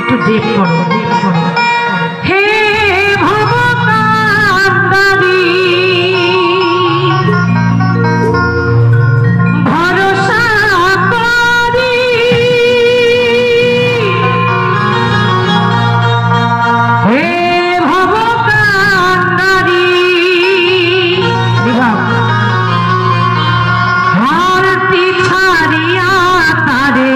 একটু দেখ করো হে ভবকান্দারি ভরসা করি হে ভবকান্দারি বিভাগ হারতি ছাড়িয়া তারে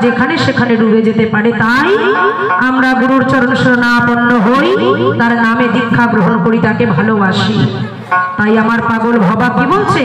যেখানে সেখানে ডুবে যেতে পারে। তাই আমরা গুরুর চরণ শরণাপন্ন হই, তার নামে দীক্ষা গ্রহণ করি, তাকে ভালোবাসি। তাই আমার পাগল ভবা কি বলছে,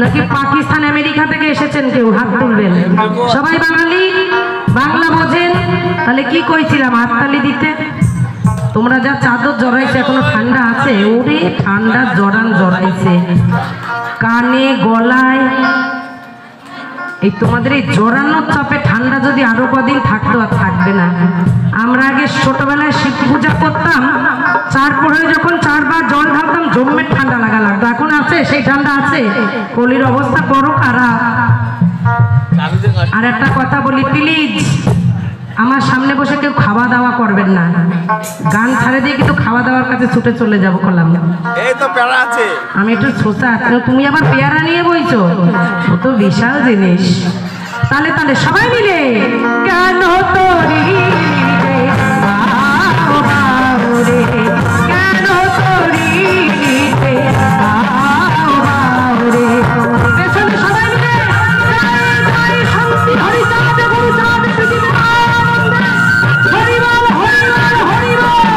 নাকি পাকিস্তান আমেরিকা থেকে এসেছেন কেউ? হাত তুলবেন। সবাই বাঙালি, বাংলা বোঝেন? তাহলে কি কইছিলাম হাততালি দিতে। তোমরা যা চাদর জড়াইছে এখনো ঠান্ডা আছে? ওরে ঠান্ডা জড়াইছে কানে গলায়। এই তোমাদের এই জড়ানোর চাপে ঠান্ডা যদি আরো কদিন থাকতো আর থাকবে না। আমরা আগে ছোটবেলায় শিব পূজা করতাম, 4 প্রহরে যখন 4 বার জল ঢালতাম জম্মের ঠান্ডা লাগতো। এখন আছে সেই ঠান্ডা আছে? কলির অবস্থা বড় খারাপ। আর একটা কথা বলি, প্লিজ আমার সামনে বসে কেউ খাওয়া দাওয়া করবেন না। গান ছাড়ে দিয়ে কিন্তু খাওয়া দাওয়ার কাছে ছুটে চলে যাবো কলাম। এই তো পেয়ারা আছে, আমি একটু ছোটা, তুমি আবার পেয়ারা নিয়ে বইছো, ও তো বিশাল জিনিস। তাহলে সবাই মিলে কেন তোরি কেন তোরি সবাই মিলে শান্তি হরিচাঁদ গুরুচাঁদ হরিবল হরিবল হরিবল।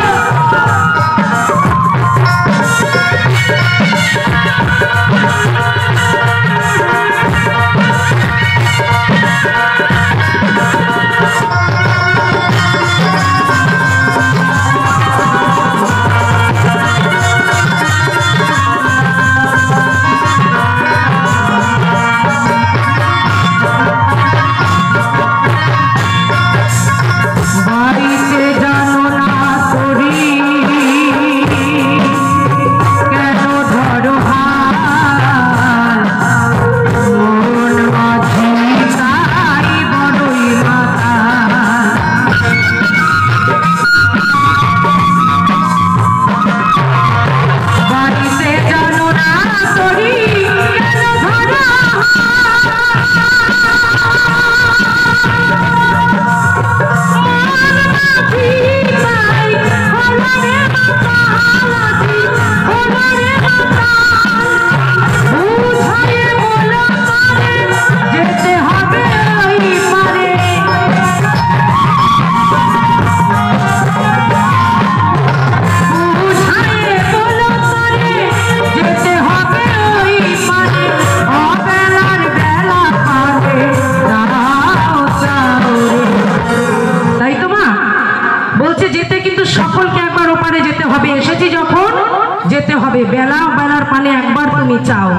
যেতে হবে, বেলা বেলার পানে একবার তুমি চাও।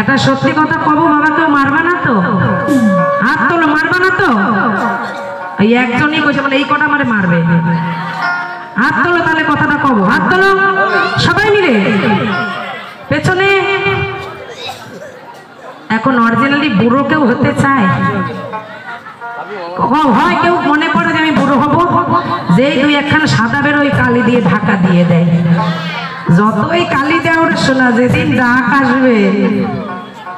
একটা সত্যি কথা কব বাবা, কেউ মারবা না তো? হাত তোলো, মারবা না তো? এই একজনই কইছে বলে এই কটা মারে মারবে। হাত তোলো, তাহলে কথাটা কব। হাত তোলো সবাই মিলে পেছনে। এখন অরিজিনালি বুড়ো কেউ হতে চায়? হয় কেউ মনে করে যে আমি বুড়ো হব, যেই দুই একখানা সাদা বের ওই কালি দিয়ে ঢাকা দিয়ে দেয়। যতই কালি দেওয়ার শোনা, যেদিন ডাক আসবে,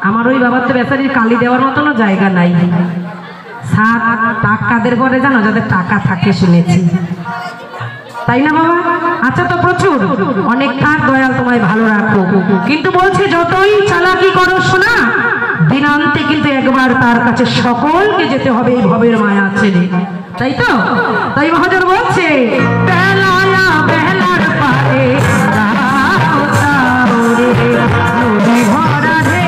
আমার ওই বাবার তো বেচারির কালি দেওয়ার মতনও জায়গা নাই। সাত টাক কাদের করে জানো? যাদের টাকা থাকে, শুনেছি, তাই না বাবা? আচ্ছা, তো প্রচুর অনেক থাক, দয়াল তোমায় ভালো রাখো। কিন্তু বলছে যতই চালাকি করো শোনা, দিনান্তে কিন্তু একবার তার কাছে সকলকে যেতে হবে এই ভবের মায়া ছেড়ে, তাই তো? তাই মহাজন বলছে বেলায়া বেলার পারে নদী ভরা রে।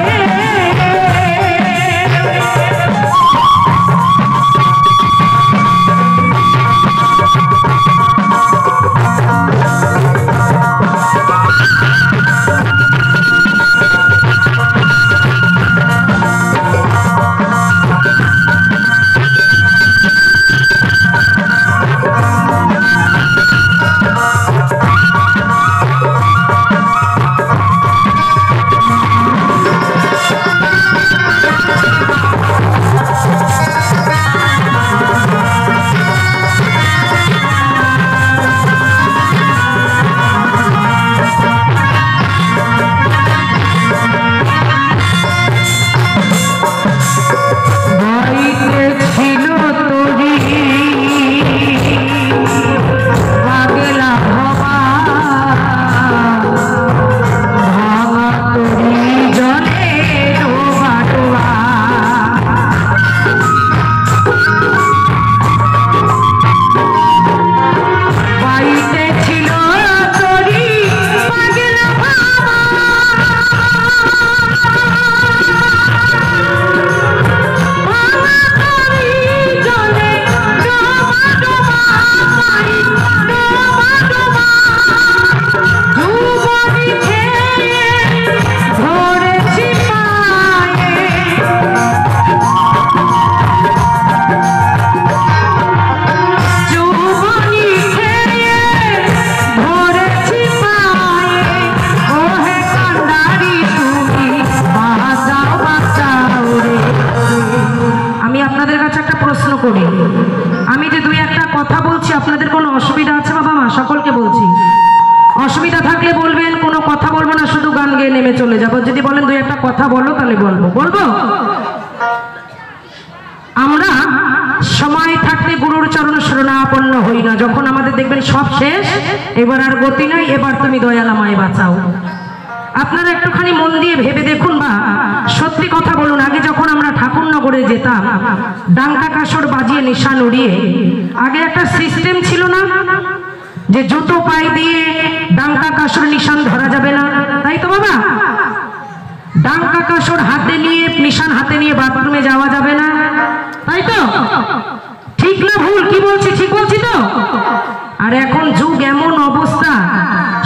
আমি যে দুই একটা কথা বলছি, আপনাদের কোনো অসুবিধা আছে বাবা মা? সকলকে বলছি, অসুবিধা থাকলে বলবেন, কোনো কথা বলবো না, শুধু গান গেয়ে নেমে চলে যাবো। যদি বলেন দুই একটা কথা বলো, তাহলে বলবো। আমরা সময় থাকতে গুরুর চরণ শরণাপন্ন হই না, যখন আমাদের দেখবেন সব শেষ, এবার আর গতি নাই, এবার তুমি দয়াল আমায় বাঁচাও। আপনারা একটুখানি মন দিয়ে ভেবে দেখুন, বা সত্যি কথা বলুন, আগে যখন আমরা ঠাকুরনগরে যেতাম, ডাঙ্কা কাসর বাজিয়ে নিশান উড়িয়ে, আগে একটা সিস্টেম ছিল না যে জুতো পায়ে দিয়ে ডাঙ্কা কাসর নিশান ধরা যাবে না, তাই তো বাবা? ডাঙ্কা কাসর হাতে নিয়ে, নিশান হাতে নিয়ে বাথরুমে যাওয়া যাবে না, তাই তো? ঠিক না ভুল? কি বলছি, ঠিক বলছি তো? আর এখন যুগ এমন অবস্থা,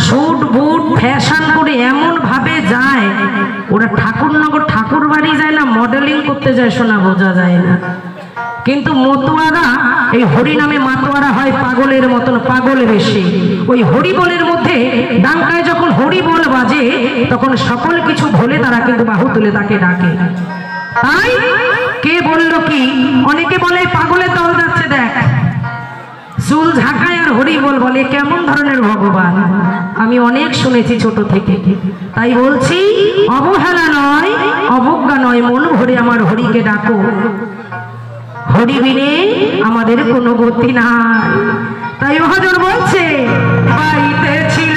শুট বুট ফ্যাশন করে এমন ভাবে যায়, ওরা ঠাকুরনগর ঠাকুর বাড়ি যায় না, মডেলিং করতে যায়, শোনা বোঝা যায় না। কিন্তু মতুয়ারা, এই হরি নামে মাতোয়ারা হয় পাগলের মতন, পাগল বেশি। ওই হরি বলের মধ্যে ডাঙ্কায় যখন হরি বল বাজে, তখন সকল কিছু ভুলে তারা কিন্তু বাহু তুলে তাকে ডাকে। তাই কে বললো কি, অনেকে বলে পাগলের দল যাচ্ছে, দেখ চুল ঝাঁকায় আর হরি বলে, কেমন ধরনের ভগবান? আমি অনেক শুনেছি ছোট থেকে। তাই বলছি, অবহেলা নয়, অবজ্ঞা নয়, মন ভরে আমার হরিকে ডাকো। হরি বিনে আমাদের কোনো গতি নাই। তাই মহাজন বলছে, বাড়িতে ছিল